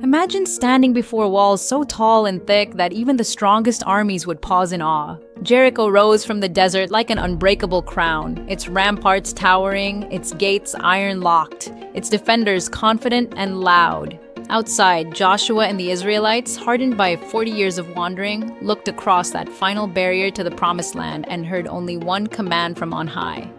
Imagine standing before walls so tall and thick that even the strongest armies would pause in awe. Jericho rose from the desert like an unbreakable crown, its ramparts towering, its gates iron-locked, its defenders confident and loud. Outside, Joshua and the Israelites, hardened by 40 years of wandering, looked across that final barrier to the Promised Land and heard only one command from on high: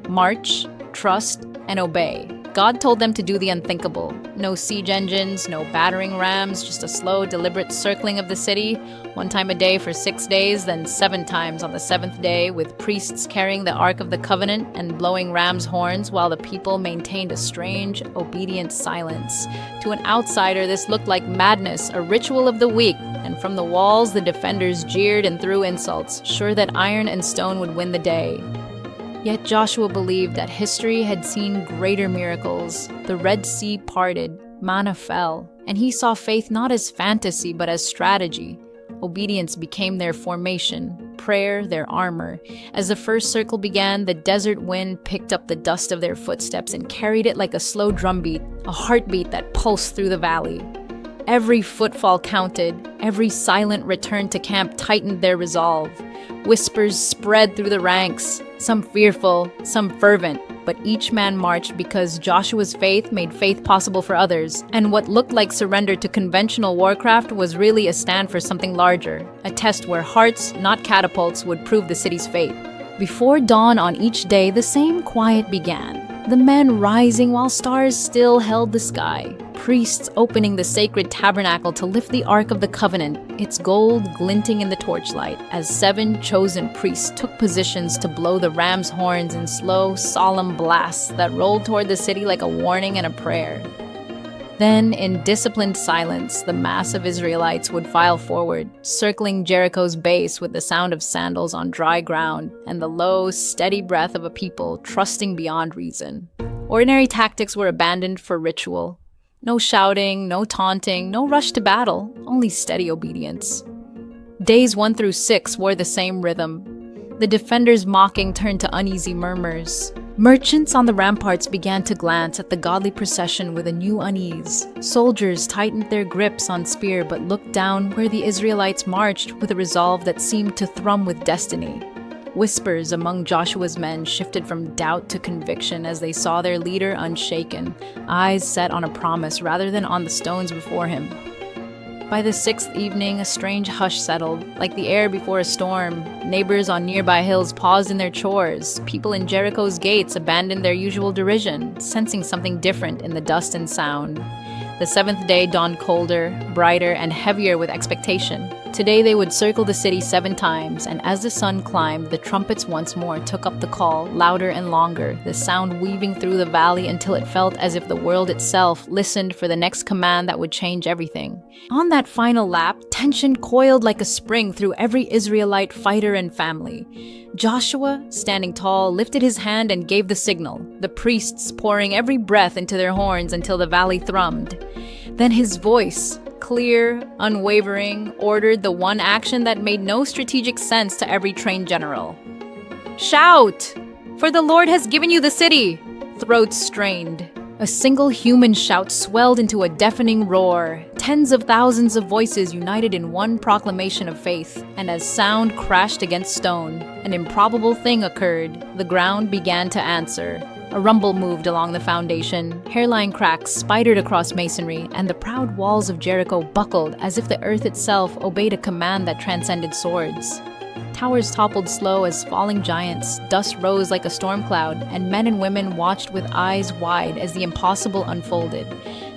march, trust, and obey. God told them to do the unthinkable. No siege engines, no battering rams, just a slow, deliberate circling of the city, 1 time a day for 6 days, then 7 times on the 7th day, with priests carrying the Ark of the Covenant and blowing ram's horns while the people maintained a strange, obedient silence. To an outsider, this looked like madness, a ritual of the weak, and from the walls the defenders jeered and threw insults, sure that iron and stone would win the day. Yet Joshua believed that history had seen greater miracles. The Red Sea parted, manna fell, and he saw faith not as fantasy but as strategy. Obedience became their formation, prayer their armor. As the first circle began, the desert wind picked up the dust of their footsteps and carried it like a slow drumbeat, a heartbeat that pulsed through the valley. Every footfall counted, every silent return to camp tightened their resolve. Whispers spread through the ranks, some fearful, some fervent, but each man marched because Joshua's faith made faith possible for others, and what looked like surrender to conventional warcraft was really a stand for something larger, a test where hearts, not catapults, would prove the city's fate. Before dawn on each day, the same quiet began. The men rising while stars still held the sky. Priests opening the sacred tabernacle to lift the Ark of the Covenant, its gold glinting in the torchlight, as 7 chosen priests took positions to blow the ram's horns in slow, solemn blasts that rolled toward the city like a warning and a prayer. Then, in disciplined silence, the mass of Israelites would file forward, circling Jericho's base with the sound of sandals on dry ground and the low, steady breath of a people trusting beyond reason. Ordinary tactics were abandoned for ritual. No shouting, no taunting, no rush to battle, only steady obedience. Days 1 through 6 wore the same rhythm. The defenders' mocking turned to uneasy murmurs. Merchants on the ramparts began to glance at the godly procession with a new unease. Soldiers tightened their grips on spear but looked down where the Israelites marched with a resolve that seemed to thrum with destiny. Whispers among Joshua's men shifted from doubt to conviction as they saw their leader unshaken, eyes set on a promise rather than on the stones before him. By the 6th evening, a strange hush settled, like the air before a storm. Neighbors on nearby hills paused in their chores. People in Jericho's gates abandoned their usual derision, sensing something different in the dust and sound. The 7th day dawned colder, brighter, and heavier with expectation. Today they would circle the city 7 times, and as the sun climbed, the trumpets once more took up the call, louder and longer, the sound weaving through the valley until it felt as if the world itself listened for the next command that would change everything. On that final lap, tension coiled like a spring through every Israelite fighter and family. Joshua, standing tall, lifted his hand and gave the signal, the priests pouring every breath into their horns until the valley thrummed. Then his voice, clear, unwavering, ordered the one action that made no strategic sense to every trained general. "Shout! For the Lord has given you the city!" Throats strained. A single human shout swelled into a deafening roar. Tens of thousands of voices united in one proclamation of faith, and as sound crashed against stone, an improbable thing occurred. The ground began to answer. A rumble moved along the foundation, hairline cracks spidered across masonry, and the proud walls of Jericho buckled as if the earth itself obeyed a command that transcended swords. Towers toppled slow as falling giants, dust rose like a storm cloud, and men and women watched with eyes wide as the impossible unfolded.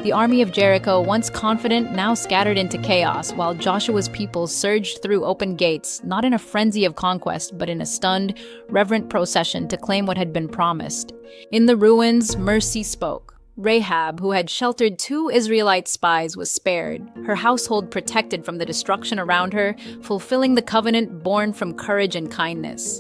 The army of Jericho, once confident, now scattered into chaos, while Joshua's people surged through open gates, not in a frenzy of conquest, but in a stunned, reverent procession to claim what had been promised. In the ruins, mercy spoke. Rahab, who had sheltered 2 Israelite spies, was spared, her household protected from the destruction around her, fulfilling the covenant born from courage and kindness.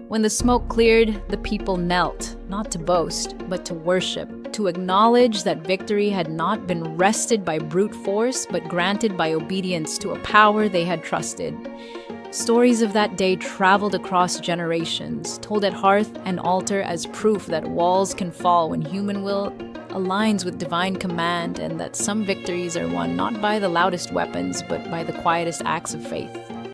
When the smoke cleared, the people knelt, not to boast, but to worship, to acknowledge that victory had not been wrested by brute force, but granted by obedience to a power they had trusted. Stories of that day traveled across generations, told at hearth and altar as proof that walls can fall when human will aligns with divine command and that some victories are won not by the loudest weapons but by the quietest acts of faith.